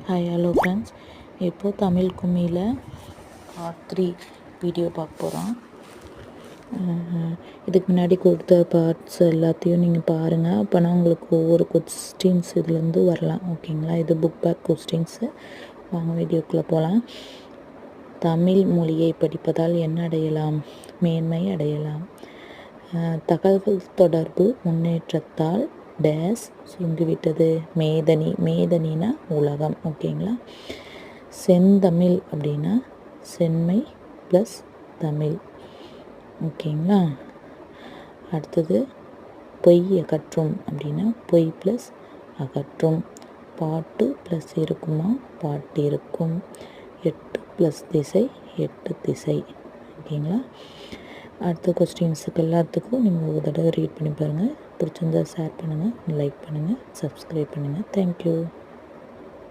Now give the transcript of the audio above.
Hi hello friends. இப்போது Tamil கும்மியில் part 3 video பார்க்க போகிறோம். இதுக்கு முன்னாடி கொடுத்த பார்ட்ஸ் எல்லாத்தையும் நீங்கள் பாருங்கள். அப்போனா உங்களுக்கு ஒவ்வொரு கொஸ்டின்ஸ் இதுலேருந்து வரலாம். ஓகேங்களா? இது புக் பேக் கொஸ்டின்ஸு. வாங்க வீடியோக்குள்ளே போகலாம். தமிழ் மொழியை படிப்பதால் என்ன அடையலாம்? மேன்மை அடையலாம். தகவல் தொடர்பு முன்னேற்றத்தால் டேஸ் சிந்துவிட்டது. மேதனினா உலகம். ஓகேங்களா? செந்தமிழ் அப்படின்னா செம்மை ப்ளஸ் தமிழ். ஓகேங்களா? அடுத்தது பொய் அகற்றும் அப்படின்னா பொய் ப்ளஸ் அகற்றும். பாட்டு ப்ளஸ் இருக்குமா பாட்டு இருக்கும். 8 ப்ளஸ் திசை 8 திசை. ஓகேங்களா? அடுத்த கொஸ்டின்ஸுக்கு எல்லாத்துக்கும் நீங்கள் ஒரு தடவை ரீட் பண்ணி பாருங்கள். பிடிச்சிருந்தா ஷேர் பண்ணுங்கள், லைக் பண்ணுங்கள், சப்ஸ்கிரைப் பண்ணுங்கள். தேங்க்யூ.